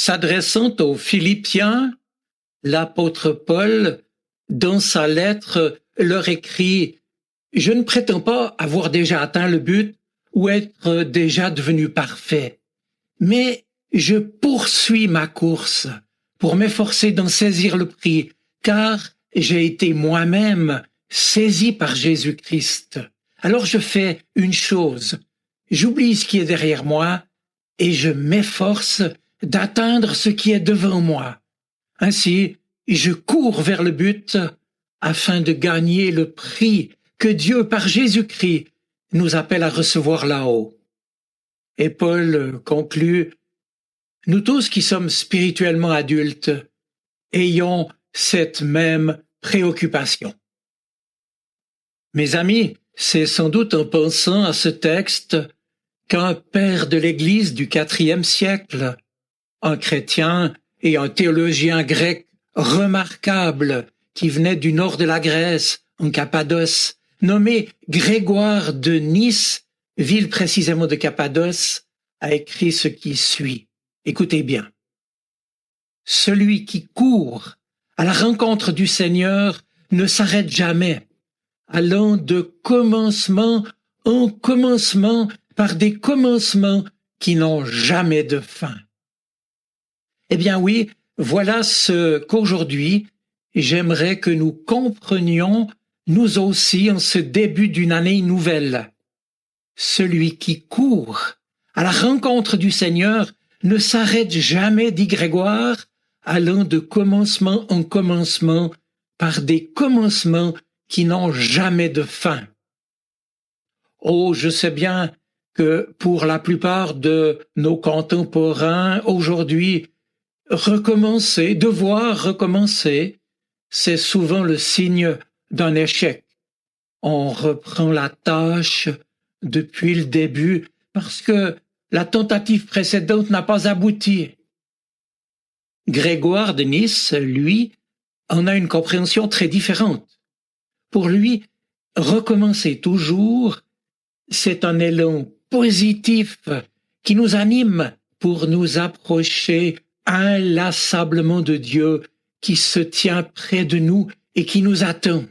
S'adressant aux Philippiens, l'apôtre Paul, dans sa lettre, leur écrit « Je ne prétends pas avoir déjà atteint le but ou être déjà devenu parfait, mais je poursuis ma course pour m'efforcer d'en saisir le prix, car j'ai été moi-même saisi par Jésus-Christ. Alors je fais une chose, j'oublie ce qui est derrière moi et je m'efforce d'atteindre ce qui est devant moi. Ainsi, je cours vers le but afin de gagner le prix que Dieu, par Jésus-Christ, nous appelle à recevoir là-haut. » Et Paul conclut « Nous tous qui sommes spirituellement adultes, ayons cette même préoccupation. » Mes amis, c'est sans doute en pensant à ce texte qu'un père de l'Église du IVe siècle, un chrétien et un théologien grec remarquable qui venait du nord de la Grèce, en Cappadoce, nommé Grégoire de Nice, ville précisément de Cappadoce, a écrit ce qui suit. Écoutez bien. Celui qui court à la rencontre du Seigneur ne s'arrête jamais, allant de commencement en commencement par des commencements qui n'ont jamais de fin. Eh bien oui, voilà ce qu'aujourd'hui j'aimerais que nous comprenions nous aussi en ce début d'une année nouvelle. Celui qui court à la rencontre du Seigneur ne s'arrête jamais, dit Grégoire, allant de commencement en commencement par des commencements qui n'ont jamais de fin. Oh, je sais bien que pour la plupart de nos contemporains aujourd'hui, devoir recommencer, c'est souvent le signe d'un échec. On reprend la tâche depuis le début parce que la tentative précédente n'a pas abouti. Grégoire de Nice, lui, en a une compréhension très différente. Pour lui, recommencer toujours, c'est un élan positif qui nous anime pour nous approcher inlassablement de Dieu qui se tient près de nous et qui nous attend.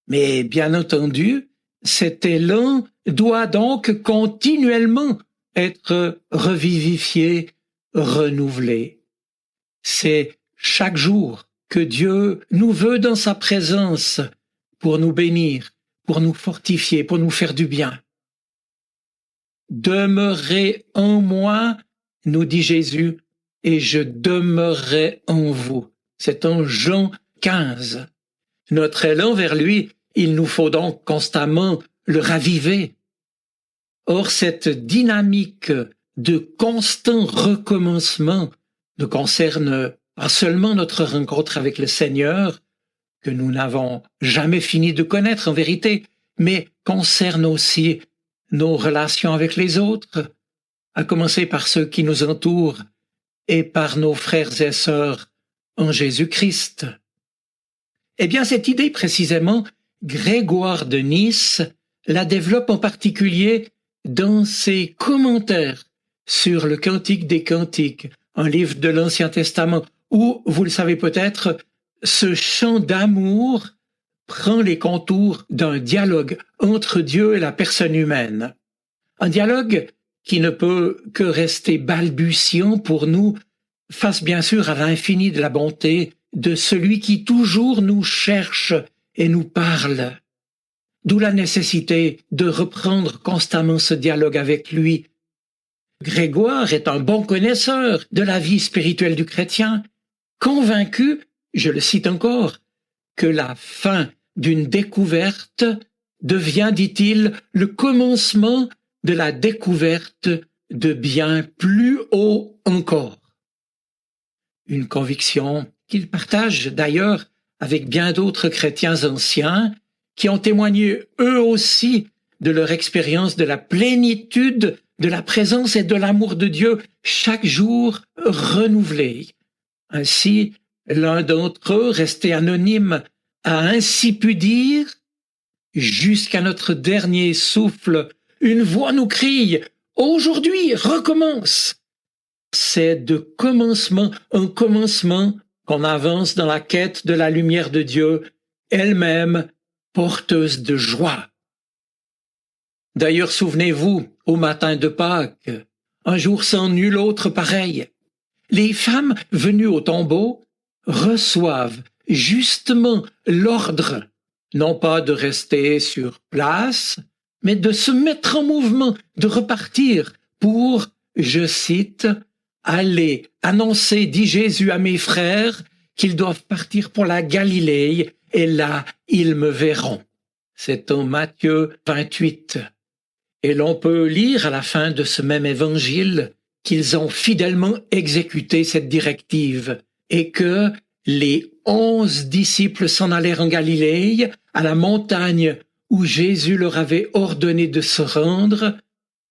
Mais bien entendu, cet élan doit donc continuellement être revivifié, renouvelé. C'est chaque jour que Dieu nous veut dans sa présence pour nous bénir, pour nous fortifier, pour nous faire du bien. Demeurez en moi, nous dit Jésus, et je demeurerai en vous. C'est en Jean 15. Notre élan vers lui, il nous faut donc constamment le raviver. Or, cette dynamique de constant recommencement ne concerne pas seulement notre rencontre avec le Seigneur, que nous n'avons jamais fini de connaître en vérité, mais concerne aussi nos relations avec les autres, à commencer par ceux qui nous entourent et par nos frères et sœurs en Jésus-Christ. Eh bien, cette idée précisément, Grégoire de Nice la développe en particulier dans ses commentaires sur le Cantique des Cantiques, un livre de l'Ancien Testament, où, vous le savez peut-être, ce chant d'amour prend les contours d'un dialogue entre Dieu et la personne humaine. Un dialogue qui ne peut que rester balbutiant pour nous, face bien sûr à l'infini de la bonté de celui qui toujours nous cherche et nous parle. D'où la nécessité de reprendre constamment ce dialogue avec lui. Grégoire est un bon connaisseur de la vie spirituelle du chrétien, convaincu, je le cite encore, que la fin d'une découverte devient, dit-il, le commencement de la découverte de bien plus haut encore. Une conviction qu'il partage d'ailleurs avec bien d'autres chrétiens anciens qui ont témoigné eux aussi de leur expérience de la plénitude de la présence et de l'amour de Dieu chaque jour renouvelé. Ainsi, l'un d'entre eux, resté anonyme, a ainsi pu dire « Jusqu'à notre dernier souffle, une voix nous crie « Aujourd'hui, recommence !» c'est un commencement qu'on avance dans la quête de la lumière de Dieu, elle-même porteuse de joie. D'ailleurs, souvenez-vous, au matin de Pâques, un jour sans nul autre pareil, les femmes venues au tombeau reçoivent justement l'ordre, non pas de rester sur place, mais de se mettre en mouvement, de repartir pour, je cite, « Allez, annoncer, dit Jésus à mes frères, qu'ils doivent partir pour la Galilée, et là, ils me verront. » C'est en Matthieu 28. Et l'on peut lire à la fin de ce même évangile qu'ils ont fidèlement exécuté cette directive et que les 11 disciples s'en allèrent en Galilée, à la montagne où Jésus leur avait ordonné de se rendre.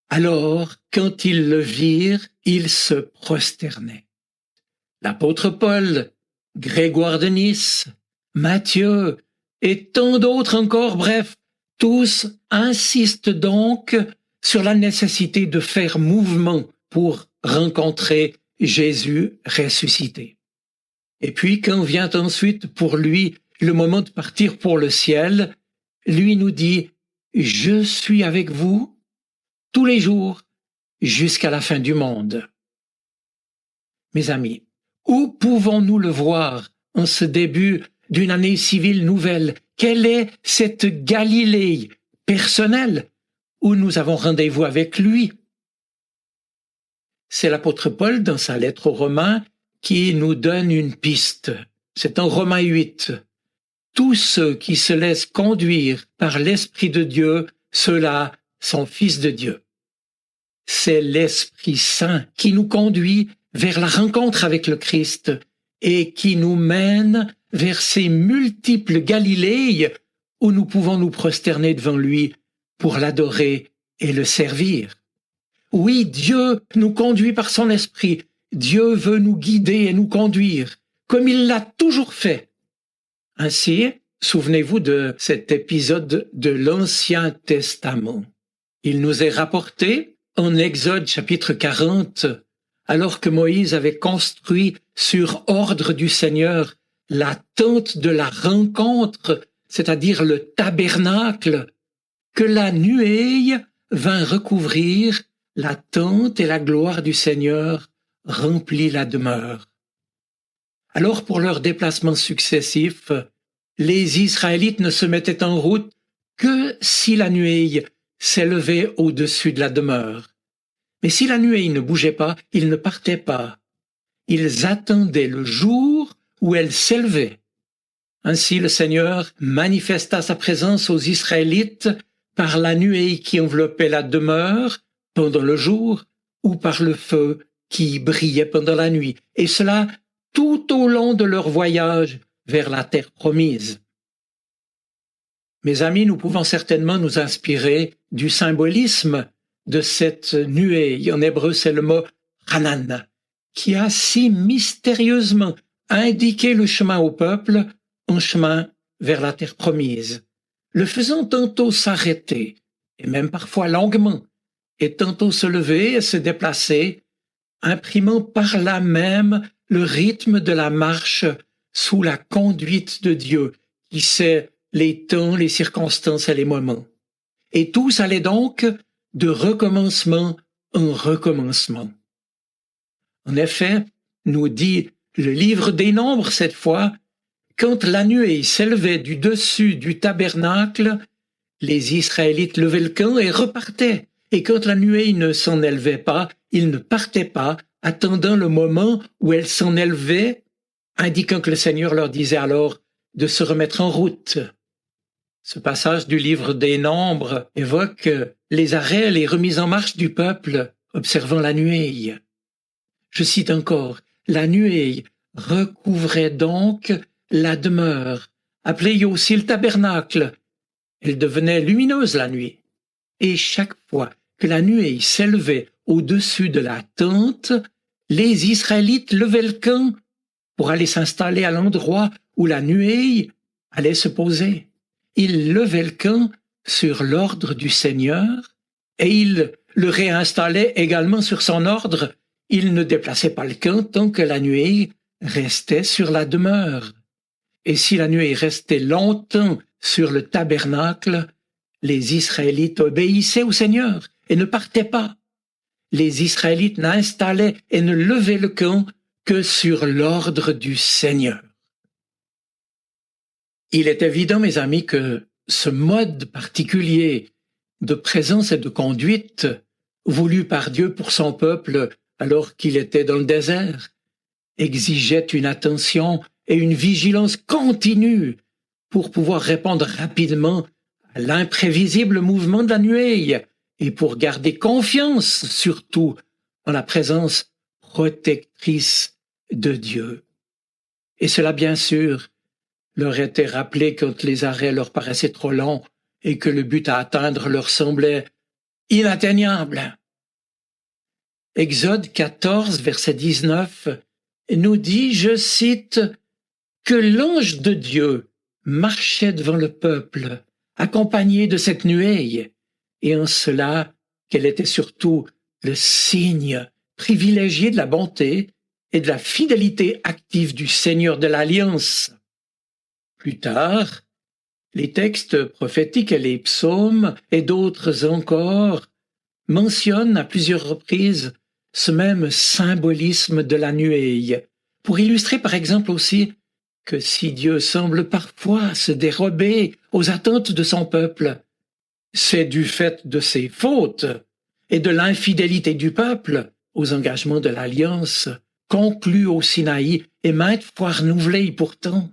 Alors, quand ils le virent, ils se prosternaient. L'apôtre Paul, Grégoire de Nice, Matthieu et tant d'autres encore, bref, tous insistent donc sur la nécessité de faire mouvement pour rencontrer Jésus ressuscité. Et puis quand vient ensuite pour lui le moment de partir pour le ciel, lui nous dit « Je suis avec vous tous les jours jusqu'à la fin du monde ». Mes amis, où pouvons-nous le voir en ce début d'une année civile nouvelle? Quelle est cette Galilée personnelle où nous avons rendez-vous avec lui? C'est l'apôtre Paul, dans sa lettre aux Romains, qui nous donne une piste. C'est en Romains 8. Tous ceux qui se laissent conduire par l'Esprit de Dieu, ceux-là sont fils de Dieu. C'est l'Esprit Saint qui nous conduit vers la rencontre avec le Christ et qui nous mène vers ces multiples Galilées où nous pouvons nous prosterner devant lui pour l'adorer et le servir. Oui, Dieu nous conduit par son esprit. Dieu veut nous guider et nous conduire, comme il l'a toujours fait. Ainsi, souvenez-vous de cet épisode de l'Ancien Testament. Il nous est rapporté en Exode chapitre 40, alors que Moïse avait construit sur ordre du Seigneur la tente de la rencontre, c'est-à-dire le tabernacle, que la nuée vint recouvrir la tente et la gloire du Seigneur remplit la demeure. Alors pour leurs déplacements successifs, les Israélites ne se mettaient en route que si la nuée s'élevait au-dessus de la demeure. Mais si la nuée ne bougeait pas, ils ne partaient pas. Ils attendaient le jour où elle s'élevait. Ainsi le Seigneur manifesta sa présence aux Israélites par la nuée qui enveloppait la demeure pendant le jour ou par le feu qui brillait pendant la nuit, et cela tout au long de leur voyage vers la terre promise. Mes amis, nous pouvons certainement nous inspirer du symbolisme de cette nuée. En hébreu, c'est le mot « Hanan », qui a si mystérieusement indiqué le chemin au peuple, un chemin vers la terre promise, le faisant tantôt s'arrêter, et même parfois longuement, et tantôt se lever et se déplacer, imprimant par là même le rythme de la marche sous la conduite de Dieu, qui sait les temps, les circonstances et les moments. Et tous allaient donc de recommencement en recommencement. En effet, nous dit le livre des Nombres cette fois, quand la nuée s'élevait du dessus du tabernacle, les Israélites levaient le camp et repartaient. Et quand la nuée ne s'en élevait pas, ils ne partaient pas, attendant le moment où elle s'en élevait, indiquant que le Seigneur leur disait alors de se remettre en route. Ce passage du livre des Nombres évoque les arrêts, les remises en marche du peuple observant la nuée. Je cite encore, « La nuée recouvrait donc la demeure, appelée aussi le tabernacle. Elle devenait lumineuse la nuit. Et chaque fois que la nuée s'élevait au-dessus de la tente, les Israélites levaient le camp pour aller s'installer à l'endroit où la nuée allait se poser. Ils levaient le camp sur l'ordre du Seigneur et ils le réinstallaient également sur son ordre. il ne déplaçait pas le camp tant que la nuée restait sur la demeure. Et si la nuée restait longtemps sur le tabernacle, les Israélites obéissaient au Seigneur et ne partaient pas. Les Israélites n'installaient et ne levaient le camp que sur l'ordre du Seigneur. Il est évident, mes amis, que ce mode particulier de présence et de conduite, voulu par Dieu pour son peuple alors qu'il était dans le désert, exigeait une attention et une vigilance continue pour pouvoir répondre rapidement à l'imprévisible mouvement de la nuée et pour garder confiance surtout en la présence protectrice de Dieu. Et cela, bien sûr, leur était rappelé quand les arrêts leur paraissaient trop longs et que le but à atteindre leur semblait inatteignable. Exode 14, verset 19, nous dit, je cite, « que l'ange de Dieu marchait devant le peuple, accompagné de cette nuée, et en cela qu'elle était surtout le signe privilégié de la bonté et de la fidélité active du Seigneur de l'Alliance. » Plus tard, les textes prophétiques et les psaumes et d'autres encore mentionnent à plusieurs reprises ce même symbolisme de la nuée, pour illustrer par exemple aussi que si Dieu semble parfois se dérober aux attentes de son peuple, c'est du fait de ses fautes et de l'infidélité du peuple aux engagements de l'Alliance conclus au Sinaï et maintes fois renouvelés pourtant.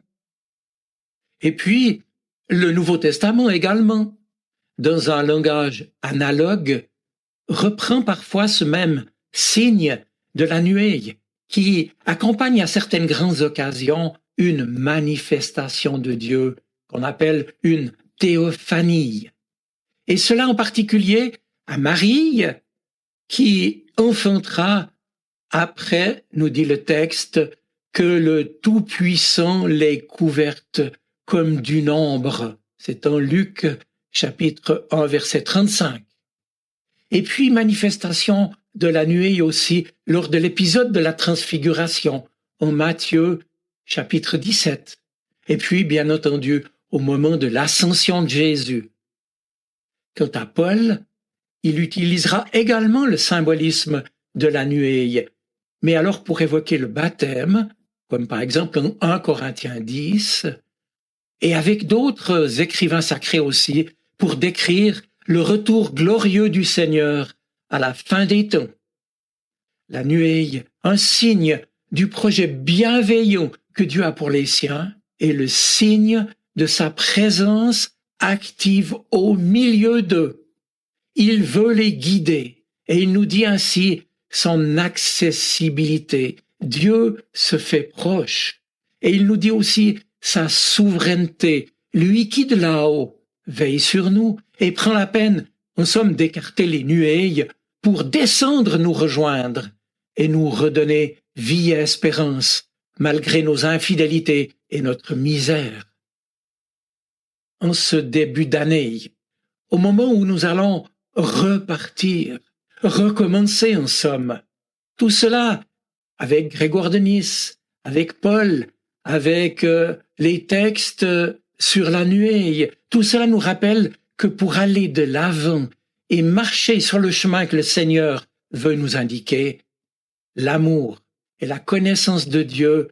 Et puis, le Nouveau Testament également, dans un langage analogue, reprend parfois ce même signe de la nuée qui accompagne à certaines grandes occasions une manifestation de Dieu qu'on appelle une théophanie. Et cela en particulier à Marie qui enfantera après, nous dit le texte, que le Tout-Puissant l'ait couverte comme d'une ombre. C'est en Luc chapitre 1 verset 35. Et puis manifestation de la nuée aussi lors de l'épisode de la transfiguration en Matthieu chapitre 17. Et puis bien entendu au moment de l'ascension de Jésus. Quant à Paul, il utilisera également le symbolisme de la nuée, mais alors pour évoquer le baptême, comme par exemple en 1 Corinthiens 10, et avec d'autres écrivains sacrés aussi, pour décrire le retour glorieux du Seigneur à la fin des temps. La nuée, un signe du projet bienveillant que Dieu a pour les siens, et le signe de sa présence active au milieu d'eux. Il veut les guider, et il nous dit ainsi son accessibilité. Dieu se fait proche, et il nous dit aussi sa souveraineté. Lui qui de là-haut veille sur nous et prend la peine, en somme, d'écarter les nuées pour descendre nous rejoindre et nous redonner vie et espérance malgré nos infidélités et notre misère. En ce début d'année, au moment où nous allons repartir, recommencer en somme, tout cela avec Grégoire de Nice, avec Paul, avec les textes sur la nuée, tout cela nous rappelle que pour aller de l'avant et marcher sur le chemin que le Seigneur veut nous indiquer, l'amour et la connaissance de Dieu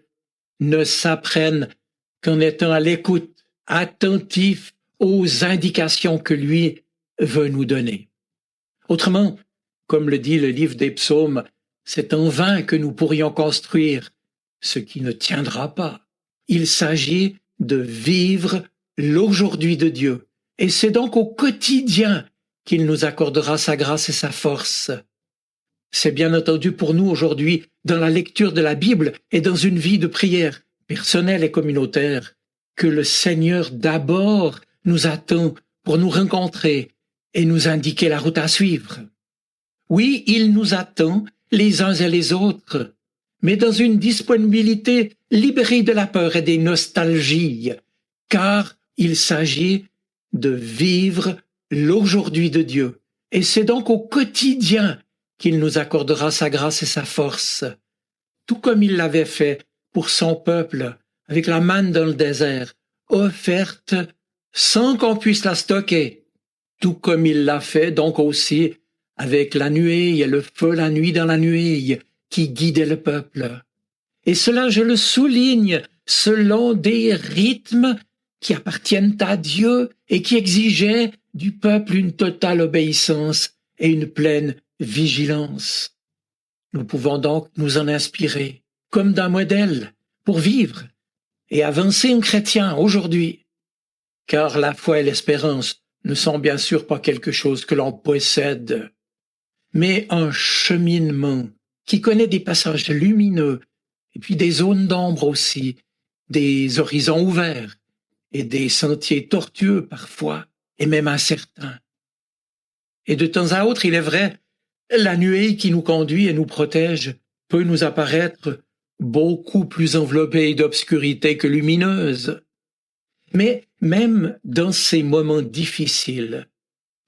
ne s'apprennent qu'en étant à l'écoute, attentif aux indications que lui veut nous donner. Autrement, comme le dit le livre des psaumes, c'est en vain que nous pourrions construire ce qui ne tiendra pas. Il s'agit de vivre l'aujourd'hui de Dieu. Et c'est donc au quotidien qu'il nous accordera sa grâce et sa force. C'est bien entendu pour nous aujourd'hui, dans la lecture de la Bible et dans une vie de prière personnelle et communautaire, que le Seigneur d'abord nous attend pour nous rencontrer et nous indiquer la route à suivre. Oui, il nous attend les uns et les autres, mais dans une disponibilité libérée de la peur et des nostalgies, car il s'agit de vivre l'aujourd'hui de Dieu. Et c'est donc au quotidien qu'il nous accordera sa grâce et sa force, tout comme il l'avait fait pour son peuple avec la manne dans le désert, offerte sans qu'on puisse la stocker, tout comme il l'a fait donc aussi avec la nuée et le feu la nuit dans la nuée qui guidait le peuple. Et cela, je le souligne, selon des rythmes qui appartiennent à Dieu et qui exigeaient du peuple une totale obéissance et une pleine vigilance. Nous pouvons donc nous en inspirer comme d'un modèle pour vivre et avancer en chrétien aujourd'hui. Car la foi et l'espérance ne sont bien sûr pas quelque chose que l'on possède, mais un cheminement qui connaît des passages lumineux et puis des zones d'ombre aussi, des horizons ouverts et des sentiers tortueux parfois et même incertains. Et de temps à autre, il est vrai, la nuée qui nous conduit et nous protège peut nous apparaître beaucoup plus enveloppée d'obscurité que lumineuse. Mais même dans ces moments difficiles,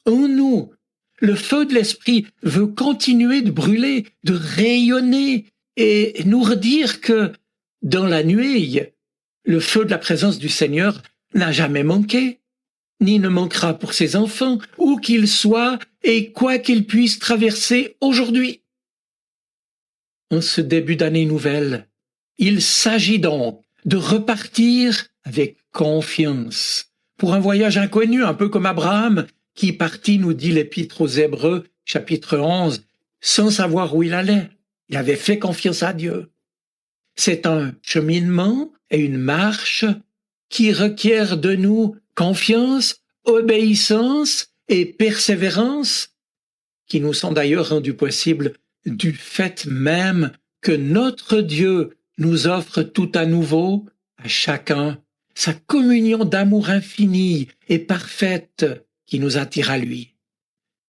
en nous, le feu de l'esprit veut continuer de brûler, de rayonner et nous redire que dans la nuée, le feu de la présence du Seigneur n'a jamais manqué, ni ne manquera pour ses enfants, où qu'ils soient et quoi qu'ils puissent traverser aujourd'hui. En ce début d'année nouvelle, il s'agit donc de repartir avec confiance pour un voyage inconnu, un peu comme Abraham, qui partit, nous dit l'Épître aux Hébreux, chapitre 11, sans savoir où il allait. Il avait fait confiance à Dieu. C'est un cheminement et une marche qui requiert de nous confiance, obéissance et persévérance, qui nous sont d'ailleurs rendus possibles du fait même que notre Dieu nous offre tout à nouveau, à chacun, sa communion d'amour infini et parfaite qui nous attire à lui.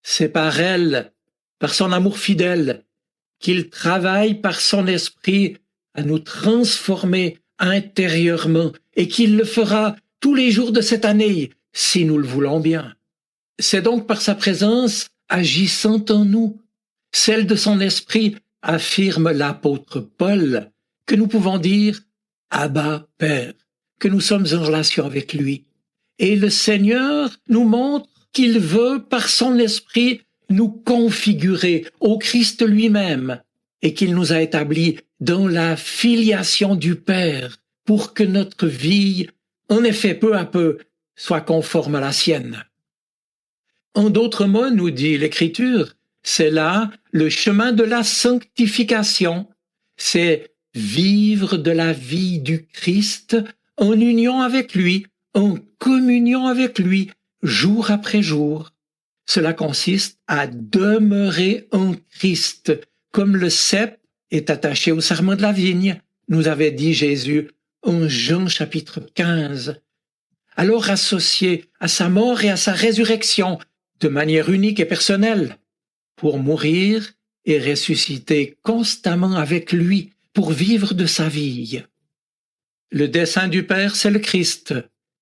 C'est par elle, par son amour fidèle, qu'il travaille par son esprit à nous transformer intérieurement et qu'il le fera tous les jours de cette année, si nous le voulons bien. C'est donc par sa présence agissant en nous, celle de son esprit, affirme l'apôtre Paul, que nous pouvons dire « Abba, Père », que nous sommes en relation avec lui. Et le Seigneur nous montre qu'il veut, par son esprit, nous configurer au Christ lui-même et qu'il nous a établis dans la filiation du Père pour que notre vie, en effet, peu à peu, soit conforme à la sienne. En d'autres mots, nous dit l'Écriture, c'est là le chemin de la sanctification, c'est vivre de la vie du Christ en union avec lui, en communion avec lui, jour après jour. Cela consiste à demeurer en Christ, comme le cep est attaché au sarment de la vigne, nous avait dit Jésus en Jean chapitre 15. Alors associé à sa mort et à sa résurrection de manière unique et personnelle, pour mourir et ressusciter constamment avec lui, pour vivre de sa vie. Le dessein du Père, c'est le Christ,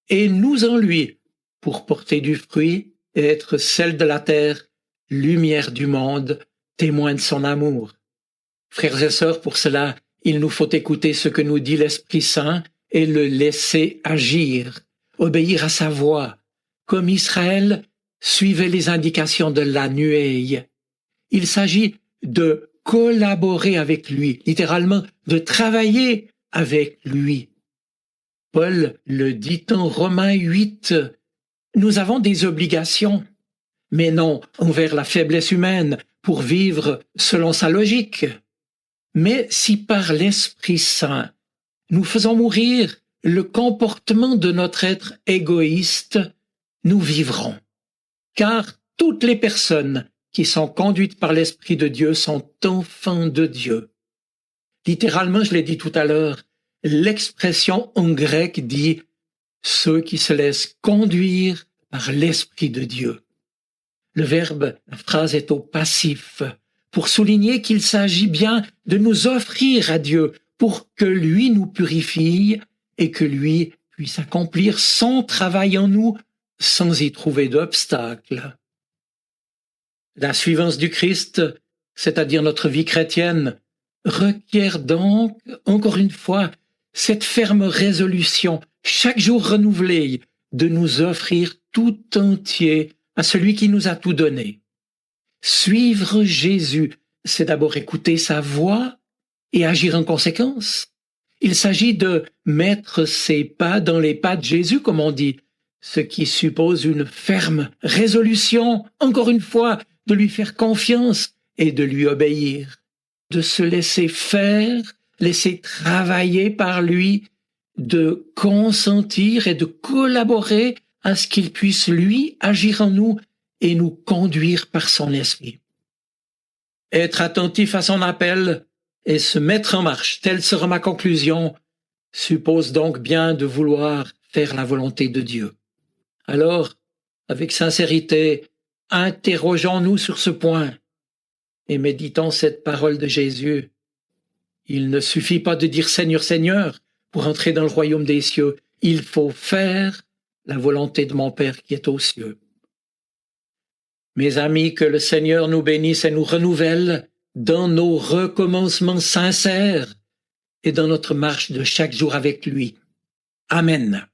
et nous en lui, pour porter du fruit et être sel de la terre, lumière du monde, témoin de son amour. Frères et sœurs, pour cela, il nous faut écouter ce que nous dit l'Esprit Saint et le laisser agir, obéir à sa voix, comme Israël suivait les indications de la nuée. Il s'agit de collaborer avec lui, littéralement de travailler avec lui. Paul le dit en Romains 8, nous avons des obligations, mais non envers la faiblesse humaine pour vivre selon sa logique. Mais si par l'Esprit Saint, nous faisons mourir le comportement de notre être égoïste, nous vivrons. Car toutes les personnes qui sont conduites par l'Esprit de Dieu sont enfants de Dieu. Littéralement, je l'ai dit tout à l'heure, l'expression en grec dit « ceux qui se laissent conduire par l'Esprit de Dieu ». Le verbe, la phrase est au passif, pour souligner qu'il s'agit bien de nous offrir à Dieu pour que lui nous purifie et que lui puisse accomplir son travail en nous sans y trouver d'obstacle. La suivance du Christ, c'est-à-dire notre vie chrétienne, requiert donc, encore une fois, cette ferme résolution, chaque jour renouvelée, de nous offrir tout entier à celui qui nous a tout donné. Suivre Jésus, c'est d'abord écouter sa voix et agir en conséquence. Il s'agit de mettre ses pas dans les pas de Jésus, comme on dit, ce qui suppose une ferme résolution, encore une fois, de lui faire confiance et de lui obéir, de se laisser faire, laisser travailler par lui, de consentir et de collaborer à ce qu'il puisse, lui, agir en nous et nous conduire par son esprit. Être attentif à son appel et se mettre en marche, telle sera ma conclusion, suppose donc bien de vouloir faire la volonté de Dieu. Alors, avec sincérité, interrogeons-nous sur ce point et méditons cette parole de Jésus. Il ne suffit pas de dire Seigneur, Seigneur pour entrer dans le royaume des cieux. Il faut faire la volonté de mon Père qui est aux cieux. Mes amis, que le Seigneur nous bénisse et nous renouvelle dans nos recommencements sincères et dans notre marche de chaque jour avec lui. Amen.